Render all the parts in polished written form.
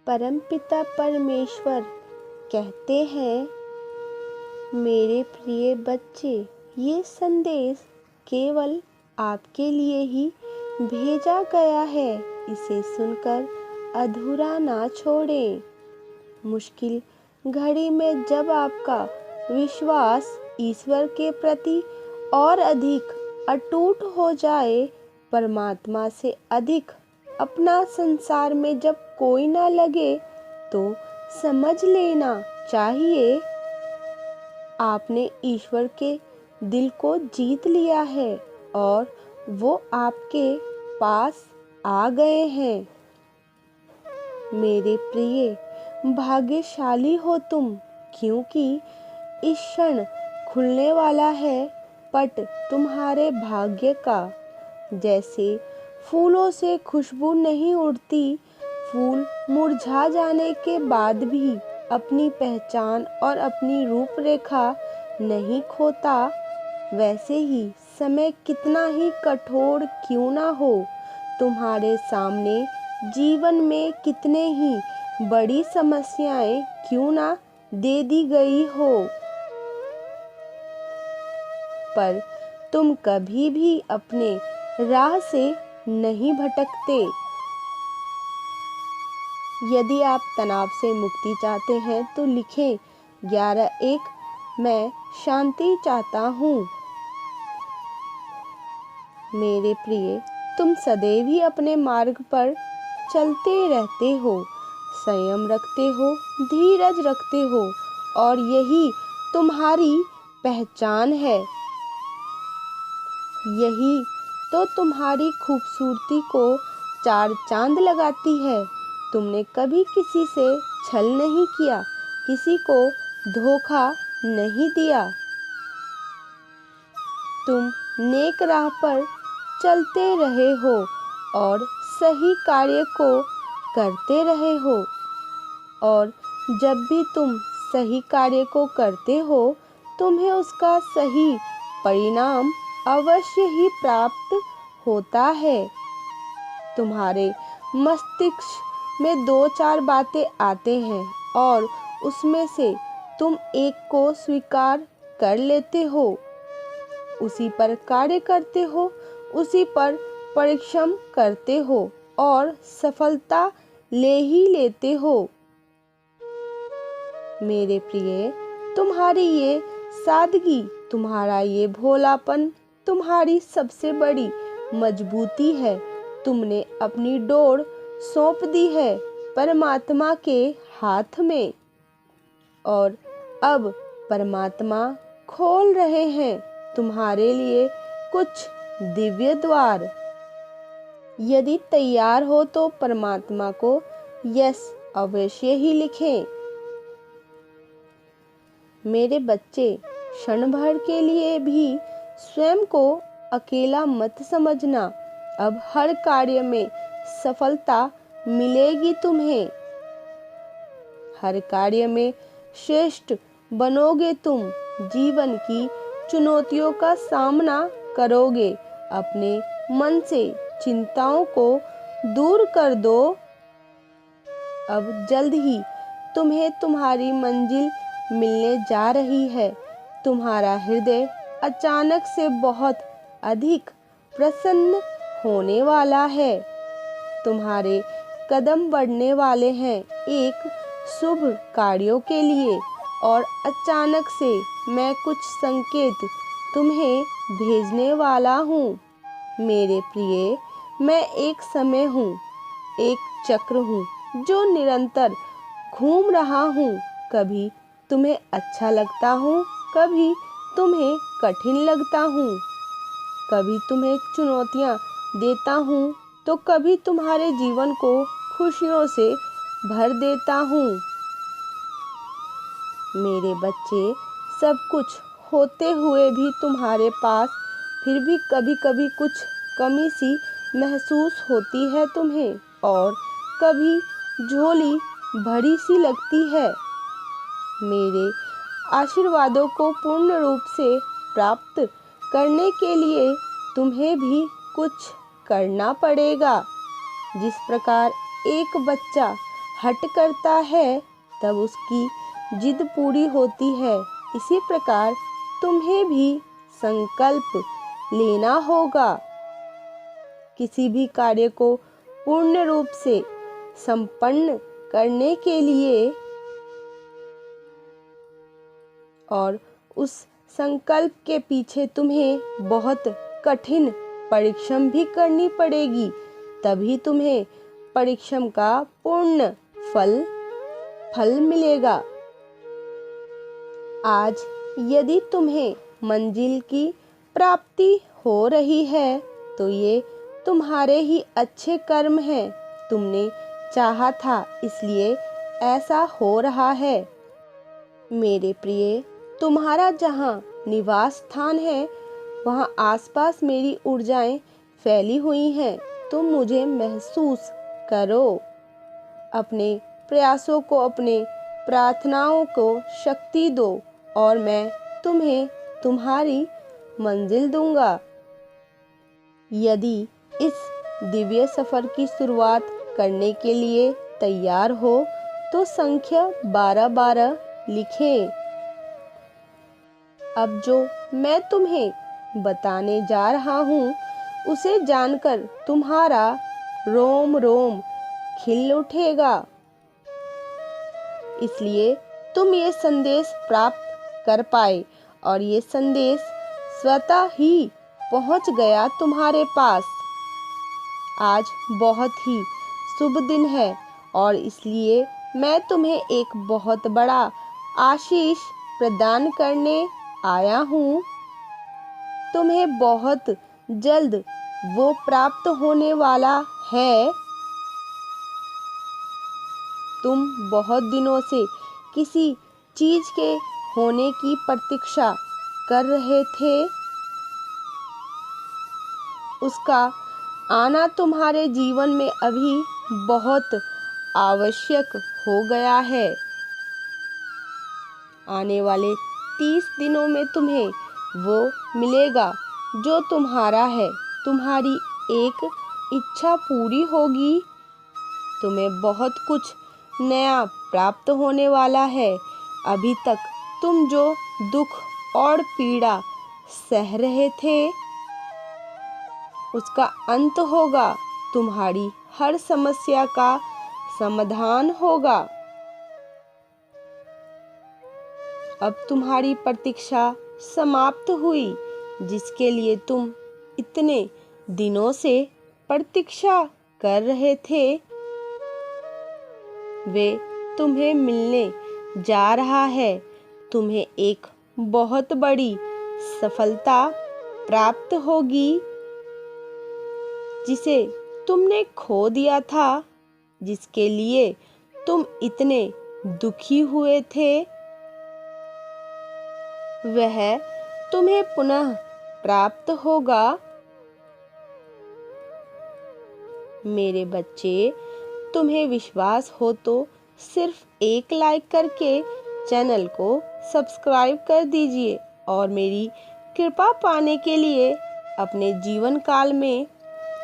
परमपिता परमेश्वर कहते हैं, मेरे प्रिय बच्चे, ये संदेश केवल आपके लिए ही भेजा गया है। इसे सुनकर अधूरा ना छोड़ें। मुश्किल घड़ी में जब आपका विश्वास ईश्वर के प्रति और अधिक अटूट हो जाए, परमात्मा से अधिक अपना संसार में जब कोई ना लगे, तो समझ लेना चाहिए आपने ईश्वर के दिल को जीत लिया है और वो आपके पास आ गए हैं। मेरे प्रिय, भाग्यशाली हो तुम, क्योंकि इस क्षण खुलने वाला है पट तुम्हारे भाग्य का। जैसे फूलों से खुशबू नहीं उड़ती, फूल मुरझा जाने के बाद भी अपनी पहचान और अपनी रूपरेखा नहीं खोता, वैसे ही समय कितना ही कठोर क्यों ना हो, तुम्हारे सामने जीवन में कितने ही बड़ी समस्याएं क्यों ना दे दी गई हो, पर तुम कभी भी अपने राह से नहीं भटकते। यदि आप तनाव से मुक्ति चाहते हैं तो लिखें 11-1 मैं शांति चाहता हूँ। मेरे प्रिय, तुम सदैव ही अपने मार्ग पर चलते रहते हो, संयम रखते हो, धीरज रखते हो और यही तुम्हारी पहचान है। यही तो तुम्हारी खूबसूरती को 4 चांद लगाती है। तुमने कभी किसी से छल नहीं किया, किसी को धोखा नहीं दिया। तुम नेक राह पर चलते रहे हो और सही कार्य को करते रहे हो, और जब भी तुम सही कार्य को करते हो, तुम्हें उसका सही परिणाम अवश्य ही प्राप्त होता है। तुम्हारे मस्तिष्क में 2-4 बातें आते हैं और उसमें से तुम एक को स्वीकार कर लेते हो, उसी पर कार्य करते हो, उसी पर परिश्रम करते हो और सफलता ले ही लेते हो। मेरे प्रिय, तुम्हारी ये सादगी, तुम्हारा ये भोलापन तुम्हारी सबसे बड़ी मजबूती है। तुमने अपनी डोर सौंप दी है परमात्मा के हाथ में, और अब परमात्मा खोल रहे हैं तुम्हारे लिए कुछ दिव्य द्वार। यदि तैयार हो तो परमात्मा को यस अवश्य ही लिखें। मेरे बच्चे, क्षण भर के लिए भी स्वयं को अकेला मत समझना। अब हर कार्य में सफलता मिलेगी तुम्हें। हर कार्य में श्रेष्ठ बनोगे तुम। जीवन की चुनौतियों का सामना करोगे। अपने मन से चिंताओं को दूर कर दो। अब जल्द ही तुम्हें तुम्हारी मंजिल मिलने जा रही है। तुम्हारा हृदय अचानक से बहुत अधिक प्रसन्न होने वाला है। तुम्हारे कदम बढ़ने वाले हैं एक शुभ कार्यों के लिए, और अचानक से मैं कुछ संकेत तुम्हें भेजने वाला हूँ। मेरे प्रिय, मैं एक समय हूँ, एक चक्र हूँ जो निरंतर घूम रहा हूँ। कभी तुम्हें अच्छा लगता हूँ, कभी तुम्हें कठिन लगता हूँ, कभी तुम्हें चुनौतियाँ देता हूँ, तो कभी तुम्हारे जीवन को खुशियों से भर देता हूँ। मेरे बच्चे, सब कुछ होते हुए भी तुम्हारे पास फिर भी कभी कभी कुछ कमी सी महसूस होती है तुम्हें, और कभी झोली भरी सी लगती है। मेरे आशीर्वादों को पूर्ण रूप से प्राप्त करने के लिए तुम्हें भी कुछ करना पड़ेगा। जिस प्रकार एक बच्चा हट करता है तब उसकी जिद पूरी होती है। इसी प्रकार तुम्हें भी संकल्प लेना होगा। किसी भी कार्य को पूर्ण रूप से संपन्न करने के लिए और उस संकल्प के पीछे तुम्हें बहुत कठिन परिश्रम भी करनी पड़ेगी, तभी तुम्हें परिश्रम का पूर्ण फल मिलेगा। आज यदि तुम्हें मंजिल की प्राप्ति हो रही है तो ये तुम्हारे ही अच्छे कर्म हैं। तुमने चाहा था इसलिए ऐसा हो रहा है। मेरे प्रिय, तुम्हारा जहाँ निवास स्थान है वहाँ आसपास मेरी ऊर्जाएं फैली हुई हैं। तुम मुझे महसूस करो। अपने प्रयासों को, अपने प्रार्थनाओं को शक्ति दो और मैं तुम्हें तुम्हारी मंजिल दूंगा। यदि इस दिव्य सफर की शुरुआत करने के लिए तैयार हो तो संख्या 12 लिखें। अब जो मैं तुम्हें बताने जा रहा हूँ उसे जानकर तुम्हारा रोम रोम खिल उठेगा। इसलिए तुम ये संदेश प्राप्त कर पाए और ये संदेश स्वतः ही पहुंच गया तुम्हारे पास। आज बहुत ही शुभ दिन है और इसलिए मैं तुम्हें एक बहुत बड़ा आशीष प्रदान करने आया हूँ। तुम्हें बहुत जल्द वो प्राप्त होने वाला है। तुम बहुत दिनों से किसी चीज के होने की प्रतीक्षा कर रहे थे। उसका आना तुम्हारे जीवन में अभी बहुत आवश्यक हो गया है। आने वाले 30 दिनों में तुम्हें वो मिलेगा जो तुम्हारा है। तुम्हारी एक इच्छा पूरी होगी। तुम्हें बहुत कुछ नया प्राप्त होने वाला है। अभी तक तुम जो दुख और पीड़ा सह रहे थे उसका अंत होगा। तुम्हारी हर समस्या का समाधान होगा। अब तुम्हारी प्रतीक्षा समाप्त हुई। जिसके लिए तुम इतने दिनों से प्रतीक्षा कर रहे थे वे तुम्हें मिलने जा रहा है। तुम्हें एक बहुत बड़ी सफलता प्राप्त होगी जिसे तुमने खो दिया था, जिसके लिए तुम इतने दुखी हुए थे। वह तुम्हें पुनः प्राप्त होगा। मेरे बच्चे, तुम्हें विश्वास हो तो सिर्फ एक लाइक करके चैनल को सब्सक्राइब कर दीजिए और मेरी कृपा पाने के लिए, अपने जीवन काल में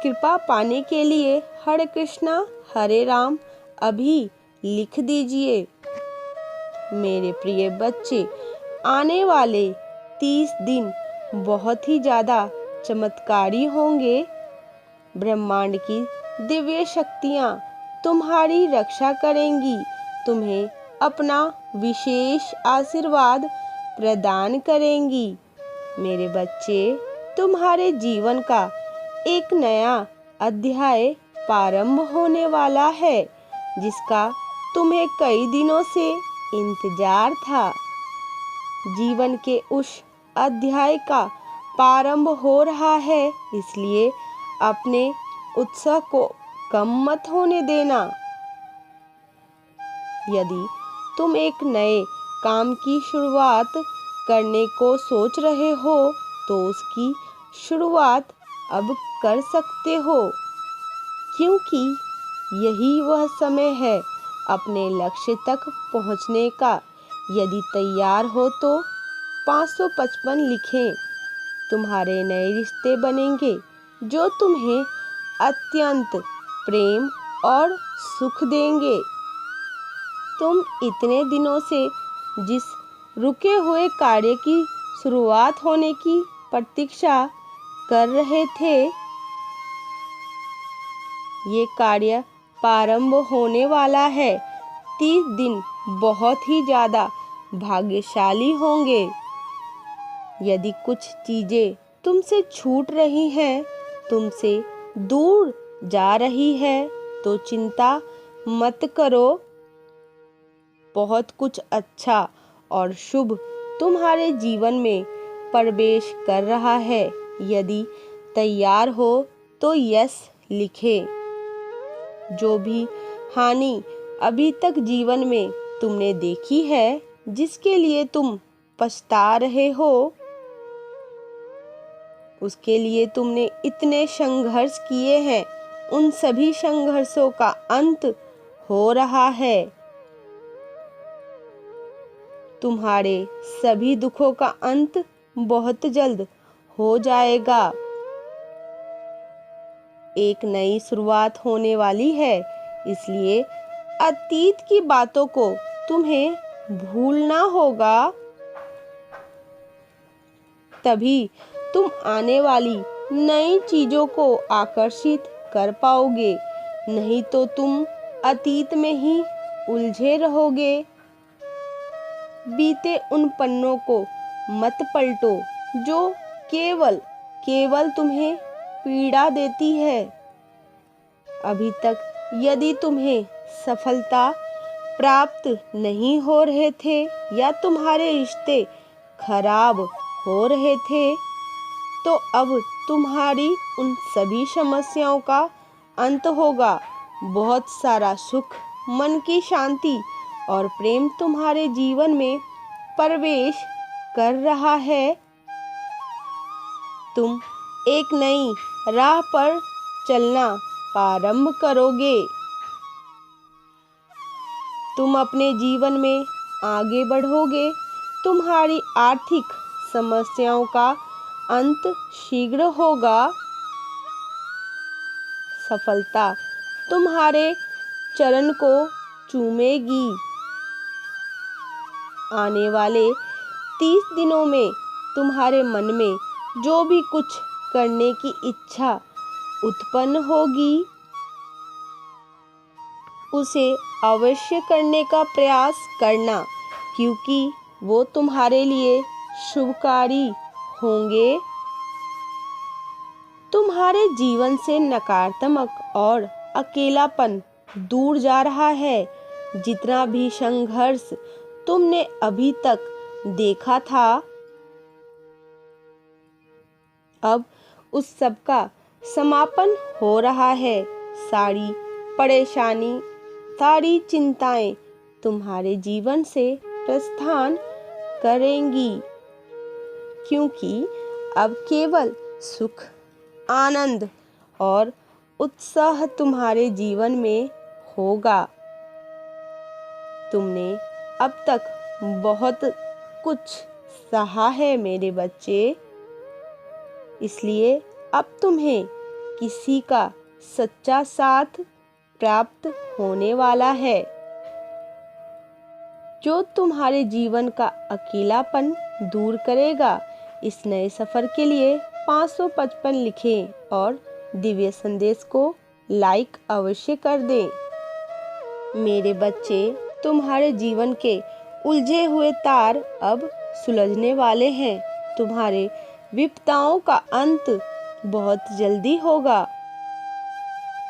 कृपा पाने के लिए हरे कृष्णा हरे राम अभी लिख दीजिए। मेरे प्रिय बच्चे, आने वाले 30 दिन बहुत ही ज़्यादा चमत्कारी होंगे। ब्रह्मांड की दिव्य शक्तियाँ तुम्हारी रक्षा करेंगी। तुम्हें अपना विशेष आशीर्वाद प्रदान करेंगी। मेरे बच्चे, तुम्हारे जीवन का एक नया अध्याय प्रारंभ होने वाला है जिसका तुम्हें कई दिनों से इंतजार था। जीवन के उस अध्याय का प्रारंभ हो रहा है, इसलिए अपने उत्साह को कम मत होने देना। यदि तुम एक नए काम की शुरुआत करने को सोच रहे हो तो उसकी शुरुआत अब कर सकते हो, क्योंकि यही वह समय है अपने लक्ष्य तक पहुंचने का। यदि तैयार हो तो 555 लिखें। तुम्हारे नए रिश्ते बनेंगे जो तुम्हें अत्यंत प्रेम और सुख देंगे। तुम इतने दिनों से जिस रुके हुए कार्य की शुरुआत होने की प्रतीक्षा कर रहे थे, ये कार्य प्रारंभ होने वाला है। 30 दिन बहुत ही ज़्यादा भाग्यशाली होंगे। यदि कुछ चीज़ें तुमसे छूट रही हैं, तुमसे दूर जा रही है, तो चिंता मत करो। बहुत कुछ अच्छा और शुभ तुम्हारे जीवन में प्रवेश कर रहा है। यदि तैयार हो तो यस लिखें। जो भी हानि अभी तक जीवन में तुमने देखी है, जिसके लिए तुम पछता रहे हो, उसके लिए तुमने इतने संघर्ष किए हैं, उन सभी संघर्षों का अंत हो रहा है। तुम्हारे सभी दुखों का अंत बहुत जल्द हो जाएगा। एक नई शुरुआत होने वाली है, इसलिए अतीत की बातों को तुम्हें भूलना होगा। तभी तुम आने वाली नई चीजों को आकर्षित कर पाओगे, नहीं तो तुम अतीत में ही उलझे रहोगे। बीते उन पन्नों को मत पलटो जो केवल तुम्हें पीड़ा देती है। अभी तक यदि तुम्हें सफलता प्राप्त नहीं हो रहे थे या तुम्हारे रिश्ते खराब हो रहे थे, तो अब तुम्हारी उन सभी समस्याओं का अंत होगा। बहुत सारा सुख, मन की शांति और प्रेम तुम्हारे जीवन में प्रवेश कर रहा है। तुम एक नई राह पर चलना प्रारंभ करोगे। तुम अपने जीवन में आगे बढ़ोगे। तुम्हारी आर्थिक समस्याओं का अंत शीघ्र होगा। सफलता तुम्हारे चरण को चूमेगी। आने वाले 30 दिनों में तुम्हारे मन में जो भी कुछ करने की इच्छा उत्पन्न होगी, उसे अवश्य करने का प्रयास करना, क्योंकि वो तुम्हारे लिए शुभकारी होंगे। तुम्हारे जीवन से नकारात्मक और अकेलापन दूर जा रहा है। जितना भी संघर्ष तुमने अभी तक देखा था, अब उस सब का समापन हो रहा है। सारी परेशानी, सारी चिंताएं तुम्हारे जीवन से प्रस्थान करेंगी, क्योंकि अब केवल सुख, आनंद और उत्साह तुम्हारे जीवन में होगा। तुमने अब तक बहुत कुछ सहा है मेरे बच्चे, इसलिए अब तुम्हें किसी का सच्चा साथ प्राप्त होने वाला है, जो तुम्हारे जीवन का अकेलापन दूर करेगा। इस नए सफर के लिए 555 लिखें और दिव्य संदेश को लाइक अवश्य कर दें। मेरे बच्चे, तुम्हारे जीवन के उलझे हुए तार अब सुलझने वाले हैं। तुम्हारे विपदाओं का अंत बहुत जल्दी होगा।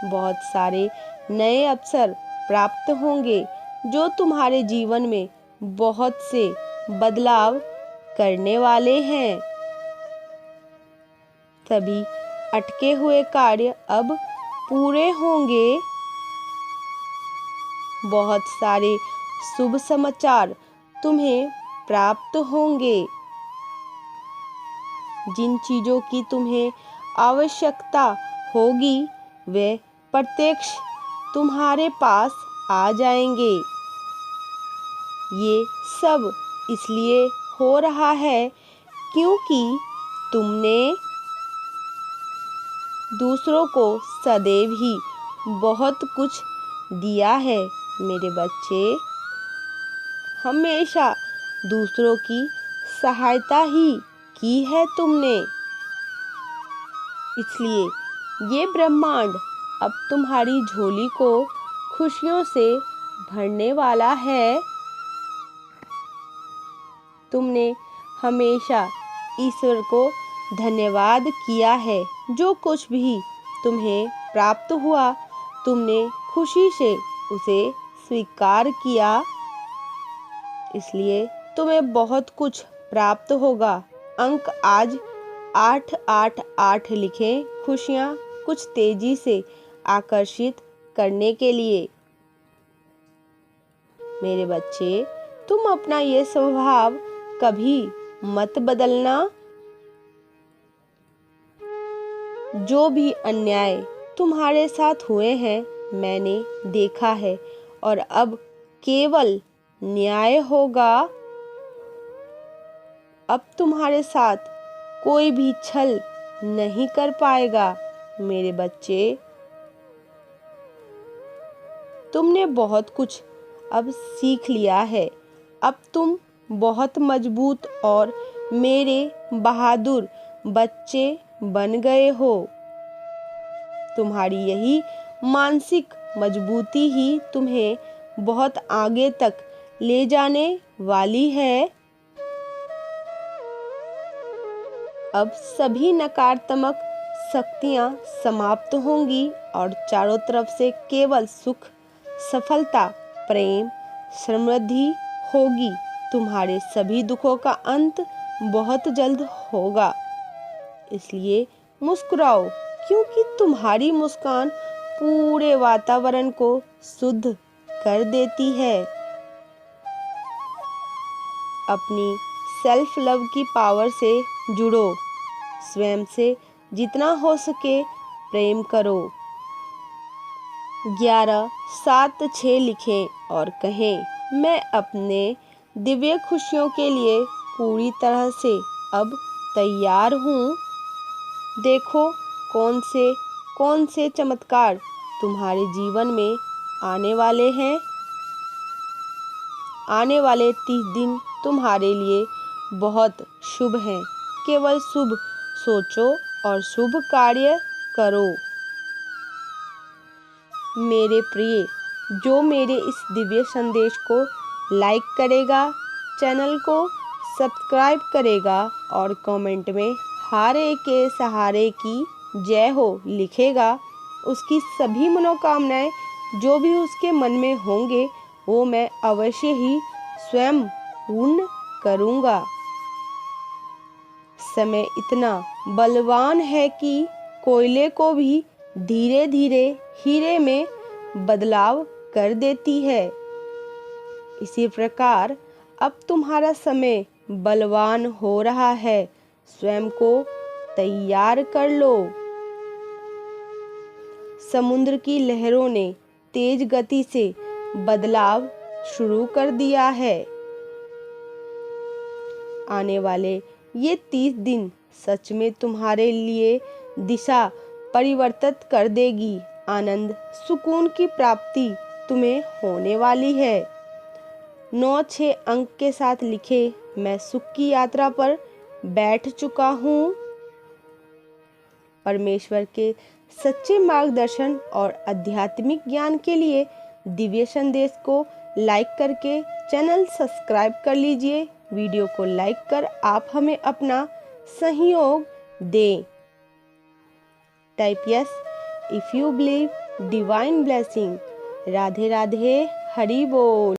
बहुत सारे नए अवसर प्राप्त होंगे, जो तुम्हारे जीवन में बहुत से बदलाव करने वाले हैं। सभी अटके हुए कार्य अब पूरे होंगे। बहुत सारे शुभ समाचार तुम्हें प्राप्त होंगे। जिन चीजों की तुम्हें आवश्यकता होगी, वे प्रत्यक्ष तुम्हारे पास आ जाएंगे। ये सब इसलिए हो रहा है क्योंकि तुमने दूसरों को सदैव ही बहुत कुछ दिया है मेरे बच्चे। हमेशा दूसरों की सहायता ही की है तुमने, इसलिए ये ब्रह्मांड अब तुम्हारी झोली को खुशियों से भरने वाला है। तुमने हमेशा ईश्वर को धन्यवाद किया है। जो कुछ भी तुम्हें प्राप्त हुआ, तुमने खुशी से उसे स्वीकार किया, इसलिए तुम्हें बहुत कुछ प्राप्त होगा। अंक आज 888 लिखें खुशियाँ कुछ तेजी से आकर्षित करने के लिए। मेरे बच्चे, तुम अपना ये स्वभाव कभी मत बदलना। जो भी अन्याय तुम्हारे साथ हुए हैं मैंने देखा है, और अब केवल न्याय होगा। अब तुम्हारे साथ कोई भी छल नहीं कर पाएगा। मेरे बच्चे, तुमने बहुत कुछ अब सीख लिया है। अब तुम बहुत मजबूत और मेरे बहादुर बच्चे बन गए हो। तुम्हारी यही मानसिक मजबूती ही तुम्हें बहुत आगे तक ले जाने वाली है। अब सभी नकारात्मक शक्तियां समाप्त होंगी और चारों तरफ से केवल सुख, सफलता, प्रेम, समृद्धि होगी। तुम्हारे सभी दुखों का अंत बहुत जल्द होगा, इसलिए मुस्कुराओ, क्योंकि तुम्हारी मुस्कान पूरे वातावरण को शुद्ध कर देती है। अपनी सेल्फ लव की पावर से जुड़ो। स्वयं से जितना हो सके प्रेम करो। 1176 लिखें और कहें, मैं अपने दिव्य खुशियों के लिए पूरी तरह से अब तैयार हूँ। देखो कौन से चमत्कार तुम्हारे जीवन में आने वाले हैं। आने वाले 30 दिन तुम्हारे लिए बहुत शुभ हैं। केवल शुभ सोचो और शुभ कार्य करो। मेरे प्रिय, जो मेरे इस दिव्य संदेश को लाइक करेगा, चैनल को सब्सक्राइब करेगा और कमेंट में हारे के सहारे की जय हो लिखेगा, उसकी सभी मनोकामनाएं जो भी उसके मन में होंगे वो मैं अवश्य ही स्वयं पूर्ण करूँगा। समय इतना बलवान है कि कोयले को भी धीरे धीरे हीरे में बदलाव कर देती है। इसी प्रकार अब तुम्हारा समय बलवान हो रहा है। स्वयं को तैयार कर लो। समुद्र की लहरों ने तेज गति से बदलाव शुरू कर दिया है। आने वाले ये 30 दिन सच में तुम्हारे लिए दिशा परिवर्तित कर देगी। आनंद, सुकून की प्राप्ति तुम्हें होने वाली है। 9-6 अंक के साथ लिखे, मैं सुख की यात्रा पर बैठ चुका हूँ। परमेश्वर के सच्चे मार्गदर्शन और आध्यात्मिक ज्ञान के लिए दिव्य संदेश को लाइक करके चैनल सब्सक्राइब कर लीजिए। वीडियो को लाइक कर आप हमें अपना सहयोग दें। Type yes if you believe divine blessing. Radhe Radhe, Hari बोल।